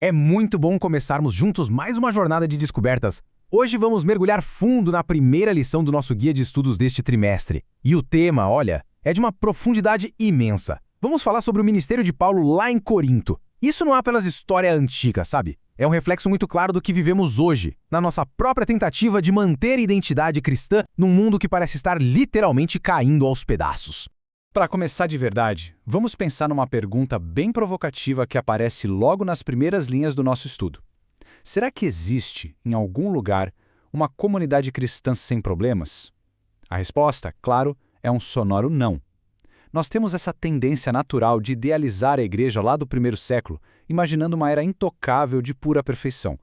É muito bom começarmos juntos mais uma jornada de descobertas. Hoje vamos mergulhar fundo na primeira lição do nosso guia de estudos deste trimestre. E o tema, olha, é de uma profundidade imensa. Vamos falar sobre o ministério de Paulo lá em Corinto. Isso não é apenas história antiga, sabe? É um reflexo muito claro do que vivemos hoje, na nossa própria tentativa de manter a identidade cristã num mundo que parece estar literalmente caindo aos pedaços. Para começar de verdade, vamos pensar numa pergunta bem provocativa que aparece logo nas primeiras linhas do nosso estudo. Será que existe, em algum lugar, uma comunidade cristã sem problemas? A resposta, claro, é um sonoro não. Nós temos essa tendência natural de idealizar a igreja lá do primeiro século, imaginando uma era intocável de pura perfeição.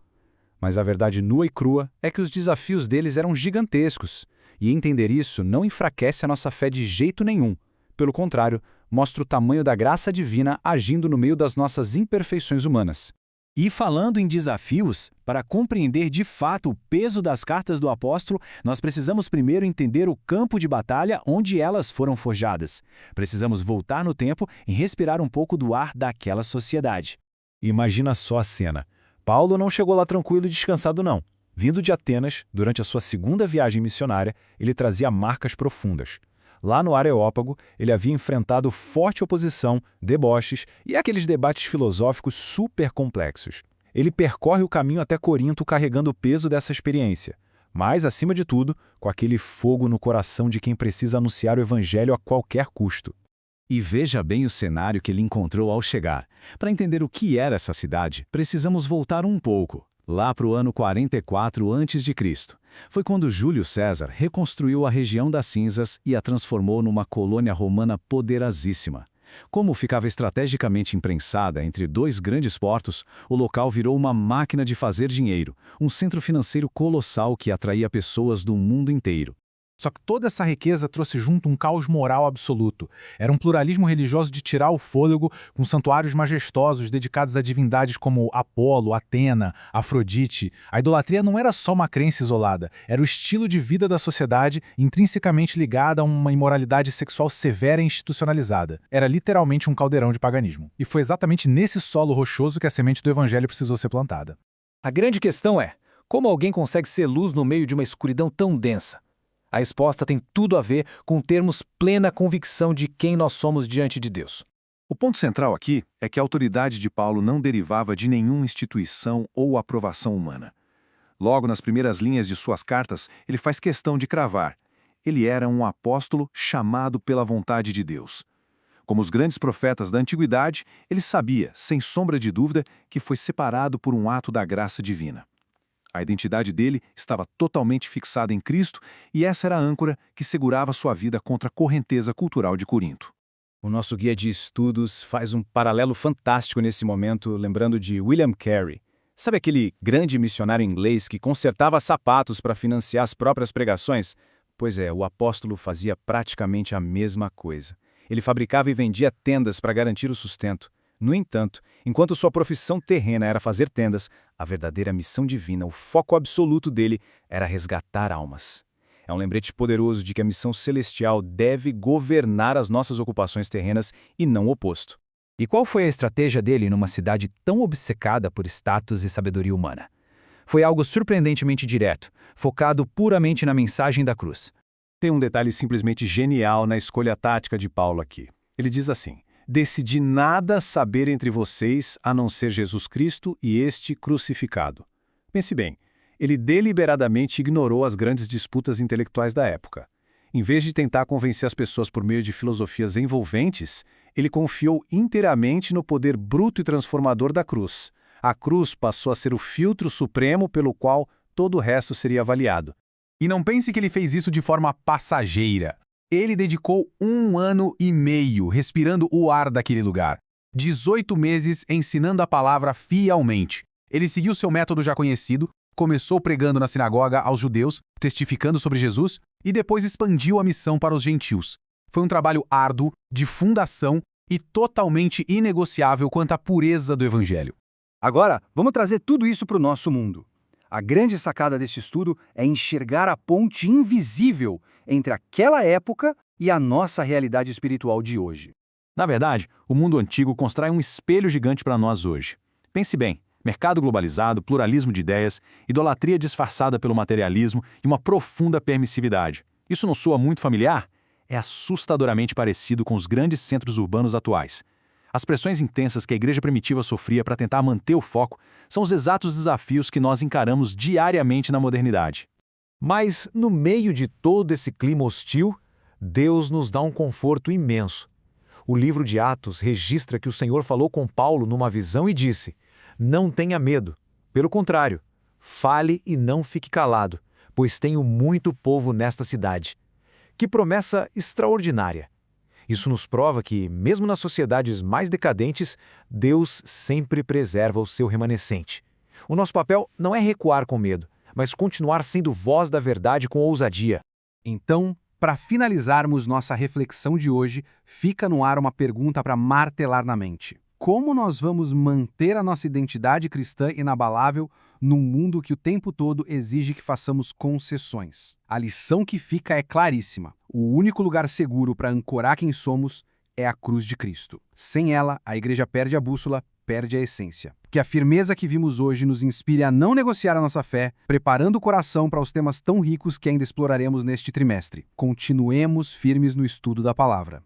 Mas a verdade nua e crua é que os desafios deles eram gigantescos, e entender isso não enfraquece a nossa fé de jeito nenhum. Pelo contrário, mostra o tamanho da graça divina agindo no meio das nossas imperfeições humanas. E falando em desafios, para compreender de fato o peso das cartas do apóstolo, nós precisamos primeiro entender o campo de batalha onde elas foram forjadas. Precisamos voltar no tempo e respirar um pouco do ar daquela sociedade. Imagina só a cena. Paulo não chegou lá tranquilo e descansado não. Vindo de Atenas, durante a sua segunda viagem missionária, ele trazia marcas profundas. Lá no Areópago, ele havia enfrentado forte oposição, deboches e aqueles debates filosóficos super complexos. Ele percorre o caminho até Corinto carregando o peso dessa experiência, mas, acima de tudo, com aquele fogo no coração de quem precisa anunciar o evangelho a qualquer custo. E veja bem o cenário que ele encontrou ao chegar. Para entender o que era essa cidade, precisamos voltar um pouco, lá para o ano 44 a.C. Foi quando Júlio César reconstruiu a região das cinzas e a transformou numa colônia romana poderosíssima. Como ficava estrategicamente imprensada entre dois grandes portos, o local virou uma máquina de fazer dinheiro, um centro financeiro colossal que atraía pessoas do mundo inteiro. Só que toda essa riqueza trouxe junto um caos moral absoluto. Era um pluralismo religioso de tirar o fôlego, com santuários majestosos dedicados a divindades como Apolo, Atena, Afrodite. A idolatria não era só uma crença isolada, era o estilo de vida da sociedade intrinsecamente ligada a uma imoralidade sexual severa e institucionalizada. Era literalmente um caldeirão de paganismo. E foi exatamente nesse solo rochoso que a semente do evangelho precisou ser plantada. A grande questão é, como alguém consegue ser luz no meio de uma escuridão tão densa? A resposta tem tudo a ver com termos plena convicção de quem nós somos diante de Deus. O ponto central aqui é que a autoridade de Paulo não derivava de nenhuma instituição ou aprovação humana. Logo nas primeiras linhas de suas cartas, ele faz questão de cravar. Ele era um apóstolo chamado pela vontade de Deus. Como os grandes profetas da antiguidade, ele sabia, sem sombra de dúvida, que foi separado por um ato da graça divina. A identidade dele estava totalmente fixada em Cristo e essa era a âncora que segurava sua vida contra a correnteza cultural de Corinto. O nosso guia de estudos faz um paralelo fantástico nesse momento, lembrando de William Carey. Sabe aquele grande missionário inglês que consertava sapatos para financiar as próprias pregações? Pois é, o apóstolo fazia praticamente a mesma coisa. Ele fabricava e vendia tendas para garantir o sustento. No entanto, enquanto sua profissão terrena era fazer tendas, a verdadeira missão divina, o foco absoluto dele, era resgatar almas. É um lembrete poderoso de que a missão celestial deve governar as nossas ocupações terrenas e não o oposto. E qual foi a estratégia dele numa cidade tão obcecada por status e sabedoria humana? Foi algo surpreendentemente direto, focado puramente na mensagem da cruz. Tem um detalhe simplesmente genial na escolha tática de Paulo aqui. Ele diz assim: decidi nada saber entre vocês a não ser Jesus Cristo e este crucificado. Pense bem, ele deliberadamente ignorou as grandes disputas intelectuais da época. Em vez de tentar convencer as pessoas por meio de filosofias envolventes, ele confiou inteiramente no poder bruto e transformador da cruz. A cruz passou a ser o filtro supremo pelo qual todo o resto seria avaliado. E não pense que ele fez isso de forma passageira. Ele dedicou 1 ano e meio respirando o ar daquele lugar. 18 meses ensinando a palavra fielmente. Ele seguiu seu método já conhecido, começou pregando na sinagoga aos judeus, testificando sobre Jesus, e depois expandiu a missão para os gentios. Foi um trabalho árduo, de fundação e totalmente inegociável quanto à pureza do evangelho. Agora, vamos trazer tudo isso para o nosso mundo. A grande sacada desse estudo é enxergar a ponte invisível entre aquela época e a nossa realidade espiritual de hoje. Na verdade, o mundo antigo constrói um espelho gigante para nós hoje. Pense bem, Mercado globalizado, pluralismo de ideias, idolatria disfarçada pelo materialismo e uma profunda permissividade. Isso não soa muito familiar? É assustadoramente parecido com os grandes centros urbanos atuais. As pressões intensas que a igreja primitiva sofria para tentar manter o foco são os exatos desafios que nós encaramos diariamente na modernidade. Mas, no meio de todo esse clima hostil, Deus nos dá um conforto imenso. O livro de Atos registra que o Senhor falou com Paulo numa visão e disse: "Não tenha medo. Pelo contrário, fale e não fique calado, pois tenho muito povo nesta cidade." Que promessa extraordinária! Isso nos prova que, mesmo nas sociedades mais decadentes, Deus sempre preserva o seu remanescente. O nosso papel não é recuar com medo, mas continuar sendo voz da verdade com ousadia. Então, para finalizarmos nossa reflexão de hoje, fica no ar uma pergunta para martelar na mente. Como nós vamos manter a nossa identidade cristã inabalável num mundo que o tempo todo exige que façamos concessões? A lição que fica é claríssima. O único lugar seguro para ancorar quem somos é a cruz de Cristo. Sem ela, a igreja perde a bússola, perde a essência. Que a firmeza que vimos hoje nos inspire a não negociar a nossa fé, preparando o coração para os temas tão ricos que ainda exploraremos neste trimestre. Continuemos firmes no estudo da palavra.